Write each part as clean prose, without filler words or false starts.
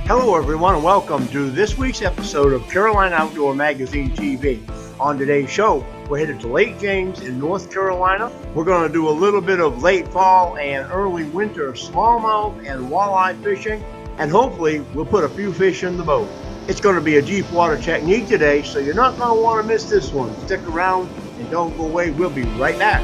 Hello everyone and welcome to this week's episode of Carolina Outdoor Magazine TV. On today's show, we're headed to Lake James in North Carolina. We're going to do a little bit of late fall and early winter smallmouth and walleye fishing, and hopefully we'll put a few fish in the boat. It's going to be a deep water technique today, so you're not going to want to miss this one. Stick around and don't go away. We'll be right back.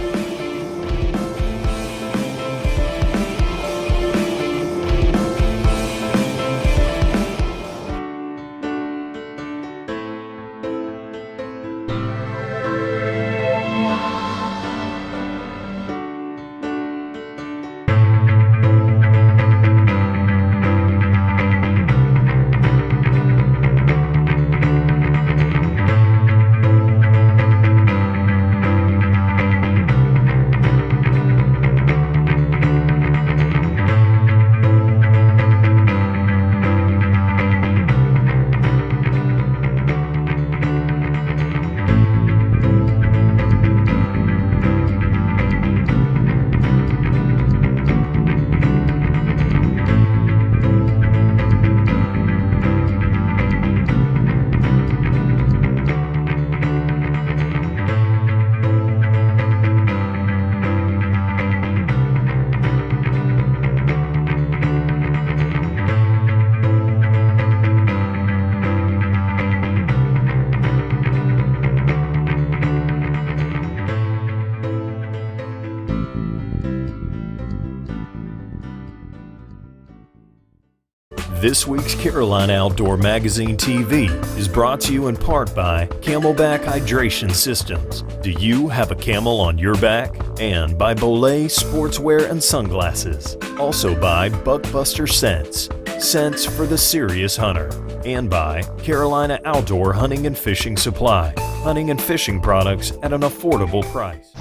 This week's Carolina Outdoor Magazine TV is brought to you in part by Camelback Hydration Systems. Do you have a camel on your back? And by Bolay Sportswear and Sunglasses. Also by Buckbuster Scents, scents for the serious hunter. And by Carolina Outdoor Hunting and Fishing Supply, hunting and fishing products at an affordable price.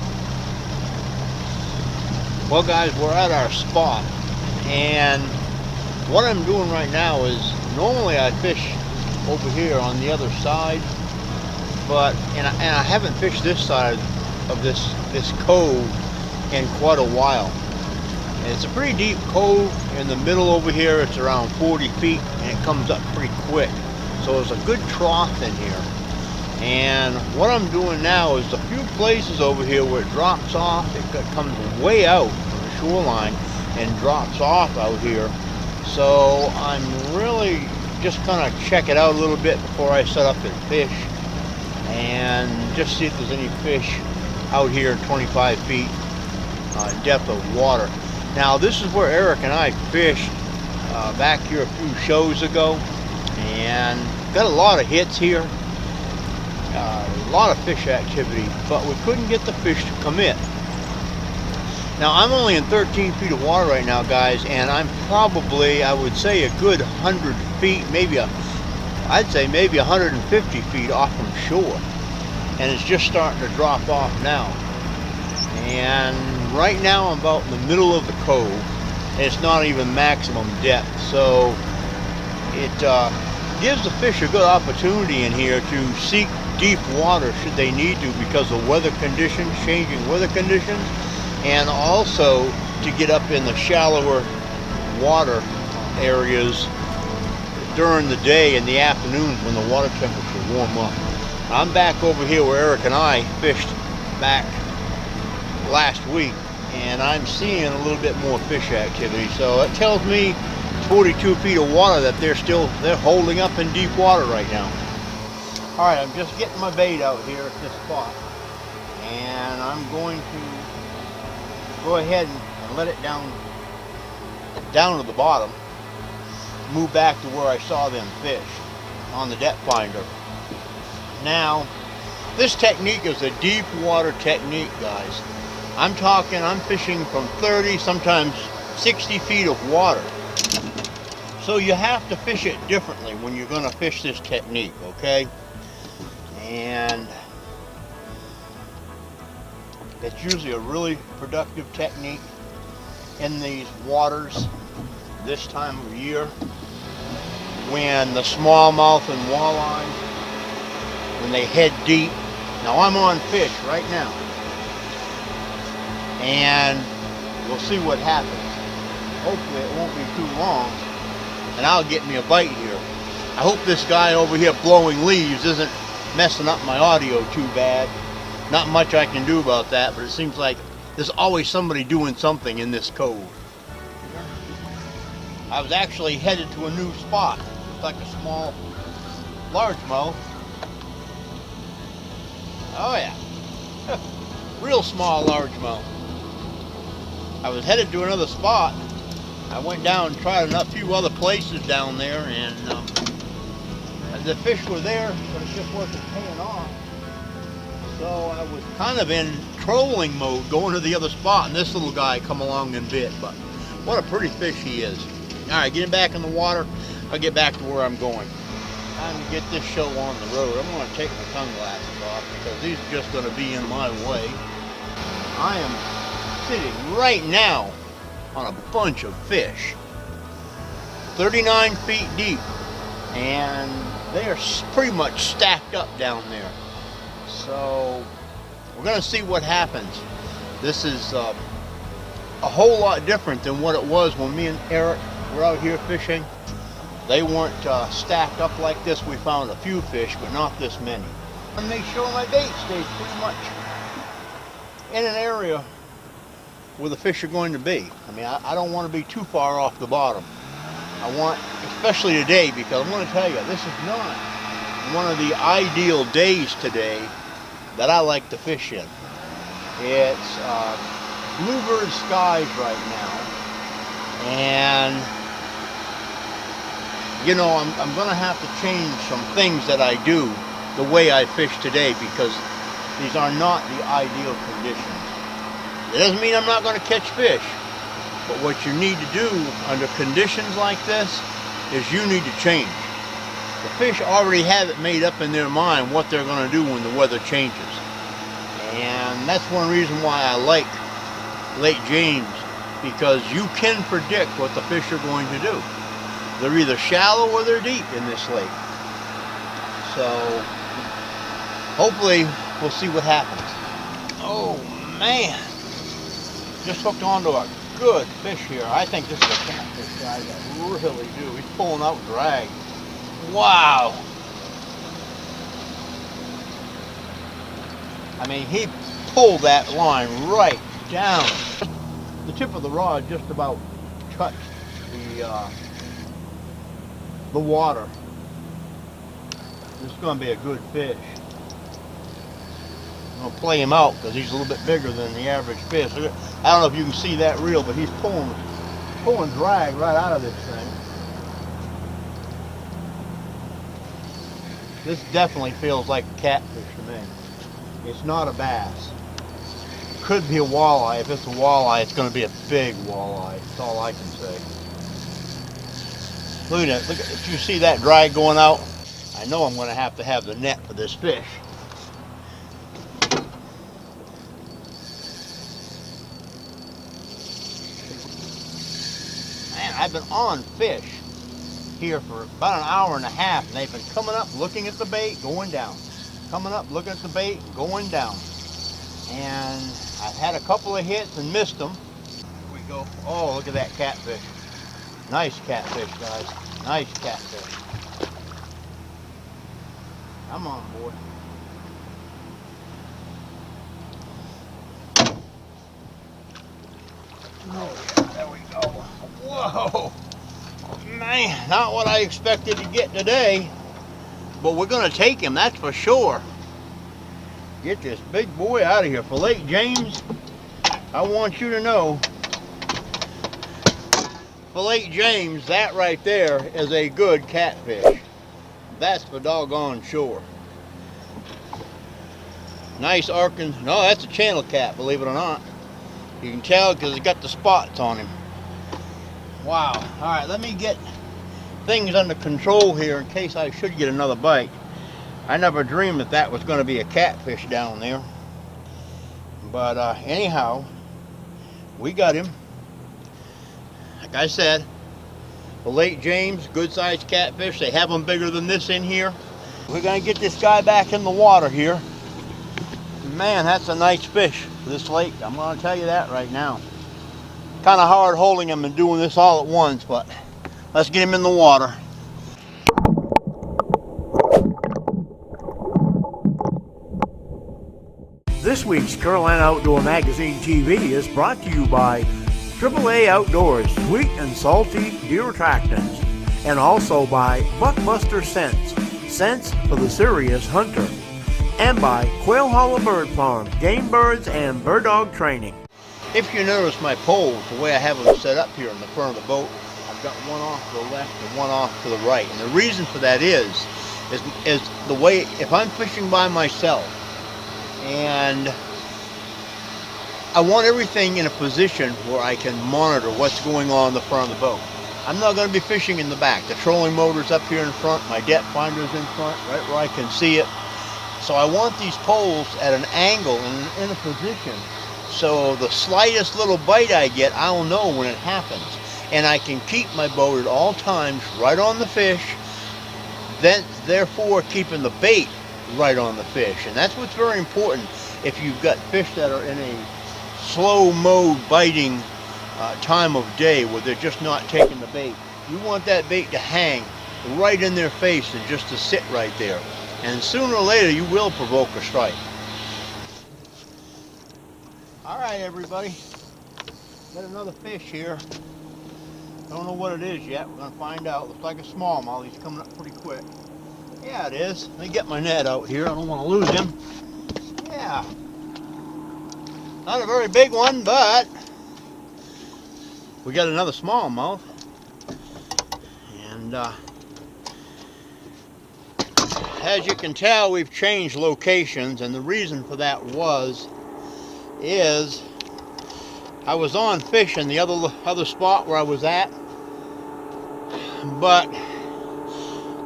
Well guys, we're at our spot, and what I'm doing right now is, normally I fish over here on the other side, but and I haven't fished this side of this cove in quite a while. And it's a pretty deep cove in the middle over here. It's around 40 feet and it comes up pretty quick. So there's a good trough in here. And what I'm doing now is a few places over here where it drops off. It comes way out from the shoreline and drops off out here. So I'm really just gonna check it out a little bit before I set up and fish, and just see if there's any fish out here in 25 feet depth of water. Now this is where Eric and I fished back here a few shows ago, and got a lot of hits here, a lot of fish activity, but we couldn't get the fish to commit. Now I'm only in 13 feet of water right now, guys, and I'm probably, I would say, a good 100 feet, I'd say maybe 150 feet off from shore. And it's just starting to drop off now. And right now I'm about in the middle of the cove, and it's not even maximum depth. So it gives the fish a good opportunity in here to seek deep water should they need to, because of weather conditions, changing weather conditions. And also to get up in the shallower water areas during the day and the afternoons when the water temperature warm up. I'm back over here where Eric and I fished back last week, and I'm seeing a little bit more fish activity. So it tells me 42 feet of water that they're holding up in deep water right now. All right, I'm just getting my bait out here at this spot, and I'm going to go ahead and let it down to the bottom, move back to where I saw them fish on the depth finder. Now this technique is a deep water technique, guys. I'm fishing from 30, sometimes 60 feet of water. So you have to fish it differently when you're going to fish this technique, okay? And it's usually a really productive technique in these waters this time of year, when the smallmouth and walleye, when they head deep. Now I'm on fish right now, and we'll see what happens. Hopefully it won't be too long. and I'll get me a bite here. I hope this guy over here blowing leaves isn't messing up my audio too bad. Not much I can do about that, but it seems like there's always somebody doing something in this cove. I was actually headed to a new spot. It's like a small largemouth. Oh yeah, real small largemouth. I was headed to another spot. I went down and tried a few other places down there, and the fish were there, but it just wasn't paying off. So I was kind of in trolling mode, going to the other spot, and this little guy come along and bit. But what a pretty fish he is. All right, getting back in the water, I'll get back to where I'm going. Time to get this show on the road. I'm going to take my sunglasses off because these are just going to be in my way. I am sitting right now on a bunch of fish, 39 feet deep, and they are pretty much stacked up down there. So we're going to see what happens. This is a whole lot different than what it was when me and Eric were out here fishing. They weren't stacked up like this. We found a few fish, but not this many. And make sure my bait stays pretty much in an area where the fish are going to be. I mean, I don't want to be too far off the bottom. I want, especially today, because I'm going to tell you, this is not one of the ideal days today that I like to fish in. It's bluebird skies right now, and you know, I'm going to have to change some things that I do the way I fish today, because these are not the ideal conditions. It doesn't mean I'm not going to catch fish, but what you need to do under conditions like this is you need to change. The fish already have it made up in their mind what they're going to do when the weather changes. And that's one reason why I like Lake James, because you can predict what the fish are going to do. They're either shallow or they're deep in this lake. So hopefully we'll see what happens. Oh man, just hooked onto a good fish here. I think this is a catfish, guys. I really do. He's pulling out drag. Wow. I mean, he pulled that line right down. The tip of the rod just about touched the water. This is going to be a good fish. I'm going to play him out because he's a little bit bigger than the average fish. I don't know if you can see that reel, but he's pulling drag right out of this thing. This definitely feels like a catfish to me. It's not a bass. Could be a walleye. If it's a walleye, it's going to be a big walleye. That's all I can say. Look at that. Look at, if you see that drag going out, I know I'm going to have the net for this fish. Man, I've been on fish here for about an hour and a half, and they've been coming up, looking at the bait, going down. Coming up, looking at the bait, and going down. And I've had a couple of hits and missed them. Here we go. Oh, look at that catfish. Nice catfish, guys. Nice catfish. Come on, boy. Oh, yeah, there we go. Whoa. Man, not what I expected to get today. But we're going to take him, that's for sure. Get this big boy out of here. For Lake James, I want you to know, for Lake James, that right there is a good catfish. That's for doggone sure. Nice arcing. No, that's a channel cat, believe it or not. You can tell because it's got the spots on him. Wow. All right, let me get things under control here in case I should get another bite. I never dreamed that that was going to be a catfish down there. But anyhow, we got him. Like I said, the Lake James, good sized catfish. They have them bigger than this in here. We're going to get this guy back in the water here. Man, that's a nice fish for this lake. I'm going to tell you that right now. Kind of hard holding him and doing this all at once, but Let's get him in the water. This week's Carolina Outdoor Magazine TV is brought to you by AAA Outdoors Sweet and Salty Deer Attractants, and also by Buckbuster Scents, scents for the serious hunter, and by Quail Hollow Bird Farm, game birds and bird dog training. If you notice my poles, the way I have them set up here in the front of the boat, I've got one off to the left and one off to the right. And the reason for that is the way, if I'm fishing by myself, and I want everything in a position where I can monitor what's going on in the front of the boat. I'm not going to be fishing in the back. The trolling motor's up here in front, my depth finder's in front, right where I can see it. So I want these poles at an angle and in a position so the slightest little bite I get, I'll know when it happens. And I can keep my boat at all times right on the fish, then therefore keeping the bait right on the fish. And that's what's very important if you've got fish that are in a slow mode biting time of day where they're just not taking the bait. You want that bait to hang right in their face and just to sit right there. And sooner or later you will provoke a strike. All right, everybody, got another fish here. Don't know what it is yet. We're gonna find out. Looks like a smallmouth. He's coming up pretty quick. Yeah, it is. Let me get my net out here. I don't want to lose him. Yeah. Not a very big one, but we got another smallmouth. And as you can tell, we've changed locations, and the reason for that is I was on fishing the other spot where I was at, but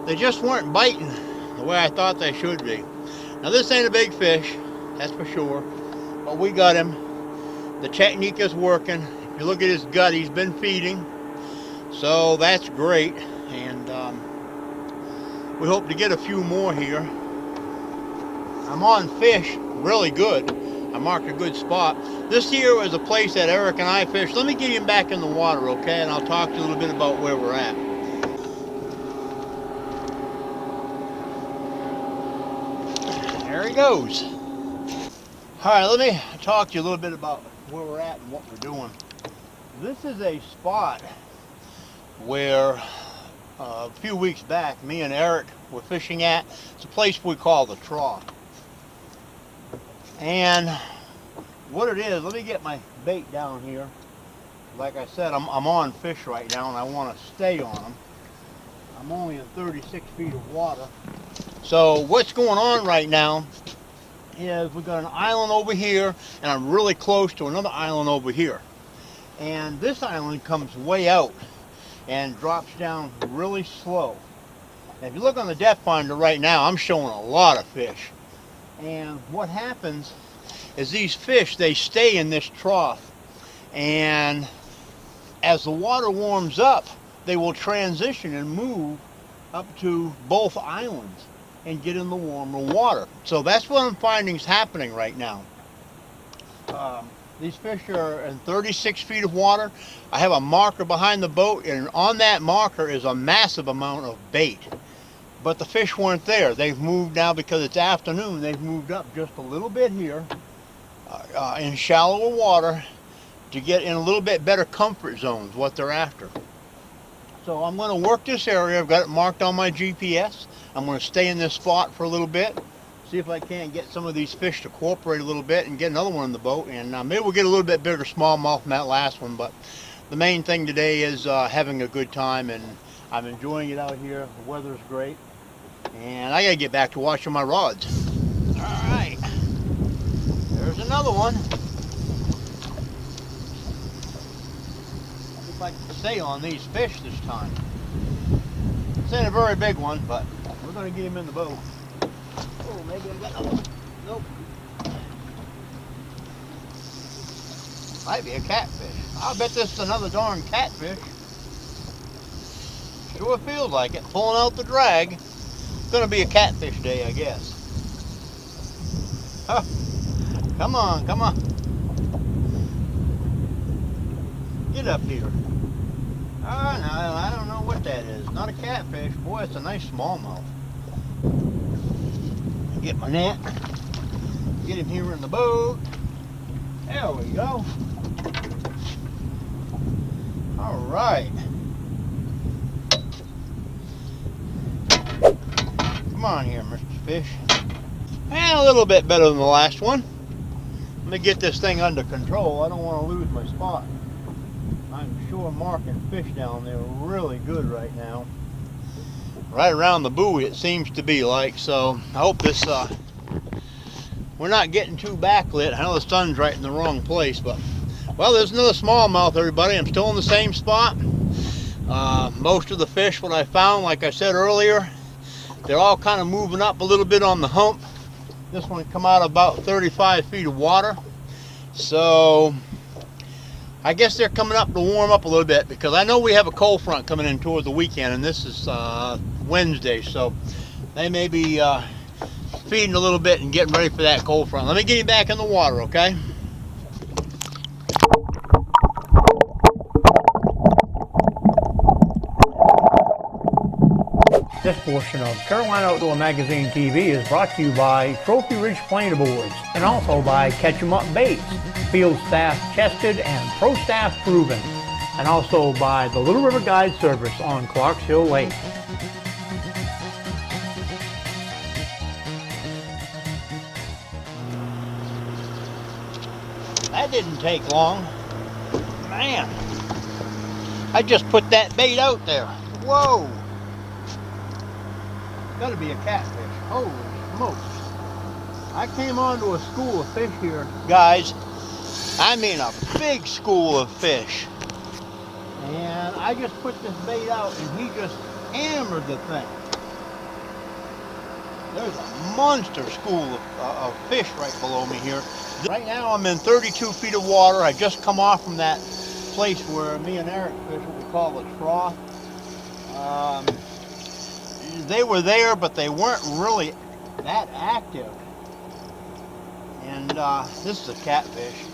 they just weren't biting the way I thought they should be. Now this ain't a big fish, that's for sure, but we got him. The technique is working. If you look at his gut, he's been feeding, so that's great. And we hope to get a few more here. I'm on fish really good. I marked a good spot. This here is a place that Eric and I fished. Let me get him back in the water, okay? And I'll talk to you a little bit about where we're at. There he goes. All right, let me talk to you a little bit about where we're at and what we're doing. This is a spot where a few weeks back, me and Eric were fishing at. It's a place we call the Trough. And what it is, let me get my bait down here. Like I said, I'm on fish right now and I want to stay on them. I'm only in 36 feet of water. So what's going on right now is we've got an island over here and I'm really close to another island over here. And this island comes way out and drops down really slow. And if you look on the depth finder right now, I'm showing a lot of fish. And what happens is these fish, they stay in this trough, and as the water warms up, they will transition and move up to both islands and get in the warmer water. So that's what I'm finding is happening right now. These fish are in 36 feet of water. I have a marker behind the boat, and on that marker is a massive amount of bait. But the fish weren't there. They've moved now because it's afternoon. They've moved up just a little bit here in shallower water to get in a little bit better comfort zones, what they're after. So I'm going to work this area. I've got it marked on my GPS. I'm going to stay in this spot for a little bit, see if I can get some of these fish to cooperate a little bit and get another one in the boat. And maybe we'll get a little bit bigger smallmouth than that last one. But the main thing today is having a good time, and I'm enjoying it out here. The weather's great. And I gotta get back to washing my rods. All right, there's another one. See if I can stay on these fish this time. This ain't a very big one, but we're gonna get him in the boat. Oh, maybe I got another one. Nope. Might be a catfish. I'll bet this is another darn catfish. Sure feels like it. Pulling out the drag. Gonna be a catfish day, I guess. Huh. Come on, come on. Get up here. Oh no, I don't know what the Not a catfish. Boy, it's a nice smallmouth. Get my net. Get him here in the boat. There we go. All right. Come on here, Mr. Fish. And a little bit better than the last one. Let me get this thing under control. I don't want to lose my spot. I'm sure marking fish down there really good right now. Right around the buoy it seems to be like, so I hope this we're not getting too backlit. I know the sun's right in the wrong place, but well, there's another smallmouth, everybody. I'm still in the same spot. Most of the fish, what I found, like I said earlier, they're all kind of moving up a little bit on the hump. This one come out about 35 feet of water, so I guess they're coming up to warm up a little bit, because I know we have a cold front coming in toward the weekend, and this is Wednesday, so they may be feeding a little bit and getting ready for that cold front. Let me get him back in the water, okay? This portion of Carolina Outdoor Magazine TV is brought to you by Trophy Ridge Planer Boards and also by Catch 'em Up Baits, field staff tested and pro staff proven, and also by the Little River Guide Service on Clarks Hill Lake. That didn't take long. Man, I just put that bait out there. Whoa! Gotta be a catfish. Holy smokes. I came onto a school of fish here, guys. I mean a big school of fish. And I just put this bait out and he just hammered the thing. There's a monster school of fish right below me here. Right now I'm in 32 feet of water. I just come off from that place where me and Eric fish what we call the trough. They were there, but they weren't really that active. And this is a catfish,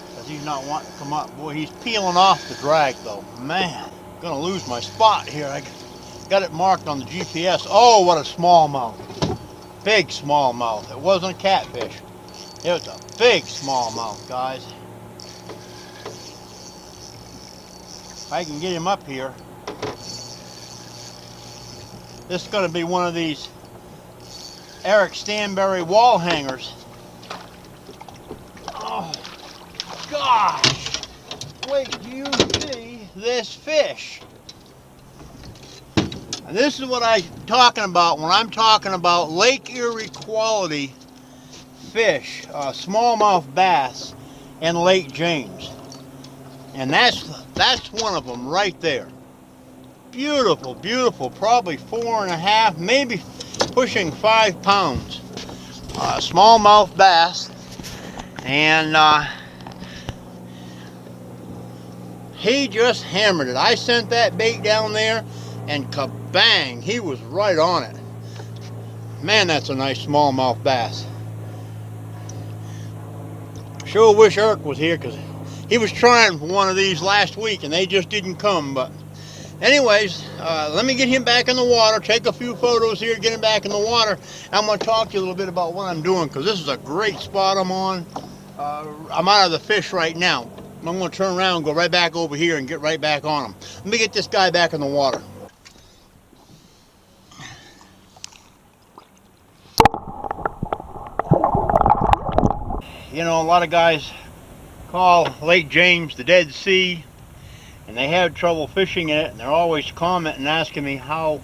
because he's not wanting to come up. Boy, he's peeling off the drag though. Man, I'm gonna lose my spot here. I got it marked on the GPS. Oh, what a smallmouth. Big smallmouth. It wasn't a catfish. It was a big smallmouth, guys. If I can get him up here. This is going to be one of these Eric Stanberry wall hangers. Oh, gosh. Wait, do you see this fish? And this is what I'm talking about when I'm talking about Lake Erie quality fish, smallmouth bass and Lake James. And that's one of them right there. Beautiful, beautiful, probably 4.5, maybe pushing 5 pounds. Smallmouth bass. And he just hammered it. I sent that bait down there and kabang, he was right on it. Man, that's a nice smallmouth bass. Sure wish Eric was here, because he was trying for one of these last week and they just didn't come. But anyways, let me get him back in the water, take a few photos here, get him back in the water. I'm going to talk to you a little bit about what I'm doing, because this is a great spot I'm on. I'm out of the fish right now. I'm going to turn around and go right back over here and get right back on him. Let me get this guy back in the water. You know, a lot of guys call Lake James the Dead Sea, and they have trouble fishing in it, and they're always commenting and asking me how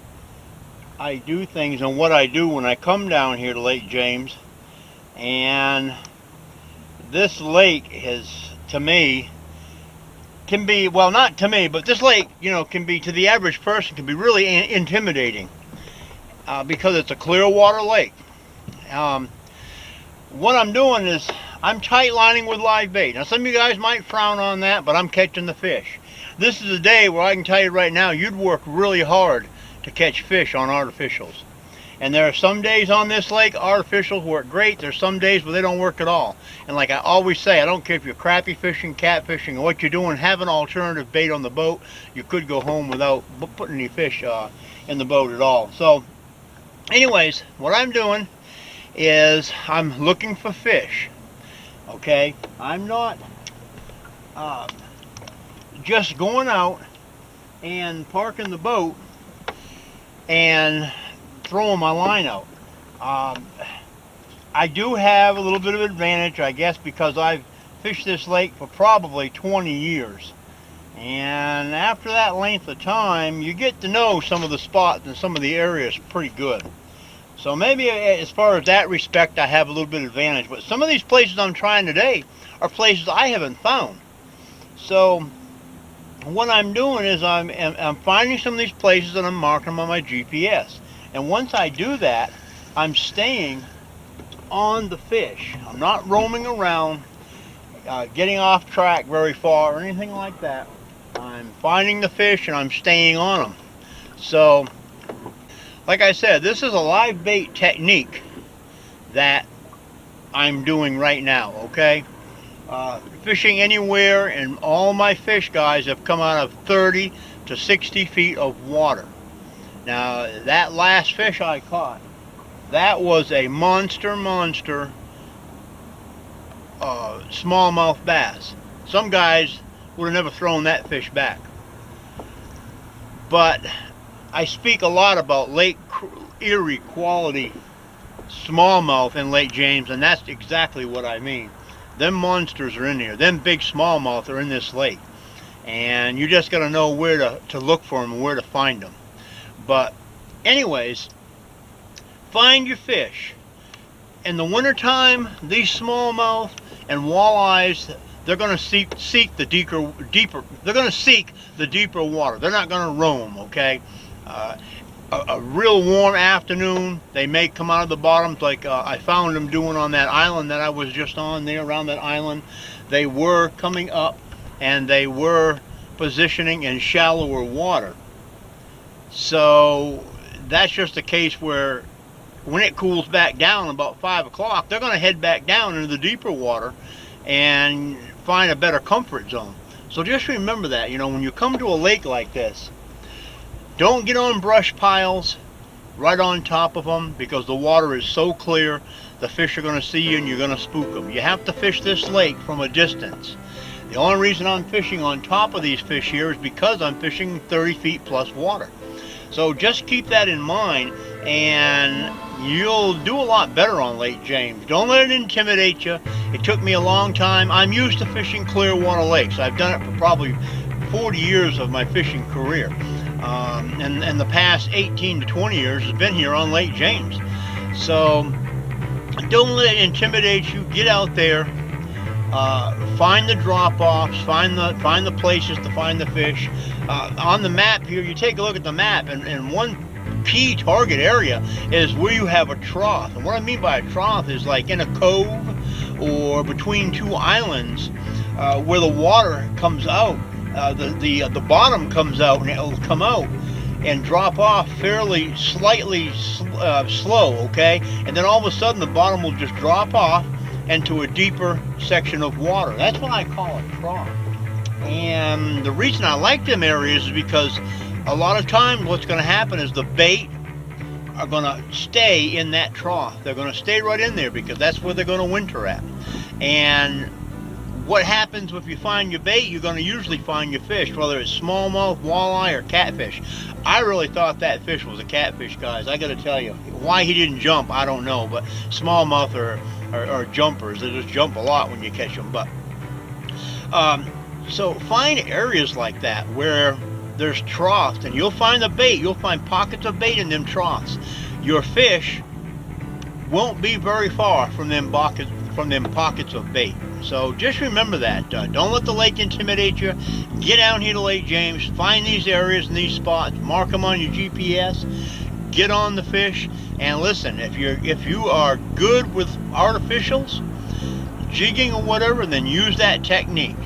I do things and what I do when I come down here to Lake James. And this lake is, to me, can be, well, not to me, but this lake, you know, can be, to the average person, can be really intimidating because it's a clear water lake. What I'm doing is I'm tight lining with live bait. Now some of you guys might frown on that, but I'm catching the fish. This is a day where I can tell you right now, you'd work really hard to catch fish on artificials. And there are some days on this lake, artificials work great. There's some days where they don't work at all. And like I always say, I don't care if you're crappie fishing, catfishing, or what you're doing, have an alternative bait on the boat. You could go home without putting any fish in the boat at all. So anyways, what I'm doing is I'm looking for fish. Okay, I'm not just going out and parking the boat and throwing my line out. I do have a little bit of advantage, I guess, because I've fished this lake for probably 20 years. And after that length of time, you get to know some of the spots and some of the areas pretty good. So maybe as far as that respect, I have a little bit of advantage. But some of these places I'm trying today are places I haven't found. So what I'm doing is I'm finding some of these places and I'm marking them on my GPS. And once I do that, I'm staying on the fish. I'm not roaming around, getting off track very far or anything like that. I'm finding the fish and I'm staying on them. So, like I said, this is a live bait technique that I'm doing right now, okay? Fishing anywhere, and all my fish, guys, have come out of 30 to 60 feet of water. Now, that last fish I caught, that was a monster smallmouth bass. Some guys would have never thrown that fish back. But I speak a lot about Lake Erie quality smallmouth in Lake James, and that's exactly what I mean. Them monsters are in here. Them big smallmouth are in this lake. And you just got to know where to look for them and where to find them. But anyways, find your fish. In the wintertime, these smallmouth and walleyes, they're going to seek the deeper. They're going to seek the deeper water. They're not going to roam. Okay. A real warm afternoon, they may come out of the bottoms like I found them doing on that island that I was just on there. Around that island, they were coming up and they were positioning in shallower water. So that's just a case where when it cools back down about 5 o'clock, they're going to head back down into the deeper water and find a better comfort zone. So just remember that, you know, when you come to a lake like this, don't get on brush piles right on top of them, because the water is so clear, the fish are going to see you and you're going to spook them. You have to fish this lake from a distance. The only reason I'm fishing on top of these fish here is because I'm fishing 30 feet plus water. So just keep that in mind and you'll do a lot better on Lake James. Don't let it intimidate you. It took me a long time. I'm used to fishing clear water lakes. I've done it for probably 40 years of my fishing career. And the past 18 to 20 years has been here on Lake James. So don't let it intimidate you. Get out there, find the drop-offs, find the places to find the fish. On the map here, you take a look at the map, and one key target area is where you have a trough. And what I mean by a trough is like in a cove or between two islands where the water comes out. The bottom comes out, and it'll come out and drop off fairly slightly slow, okay? And then all of a sudden the bottom will just drop off into a deeper section of water. That's what I call a trough. And the reason I like them areas is because a lot of times what's going to happen is the bait are going to stay in that trough. They're going to stay right in there because that's where they're going to winter at. And what happens if you find your bait, you're going to usually find your fish, whether it's smallmouth, walleye, or catfish. I really thought that fish was a catfish, guys. I got to tell you. Why he didn't jump, I don't know. But smallmouth are jumpers. They just jump a lot when you catch them. But so find areas like that where there's troughs, and you'll find the bait. You'll find pockets of bait in them troughs. Your fish won't be very far from them pockets of bait. So just remember that. Don't let the lake intimidate you. Get down here to Lake James. Find these areas and these spots. Mark them on your GPS. Get on the fish. And listen, if you are good with artificials, jigging or whatever, then use that technique.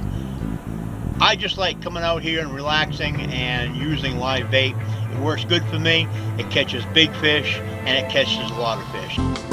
I just like coming out here and relaxing and using live bait. It works good for me. It catches big fish and it catches a lot of fish.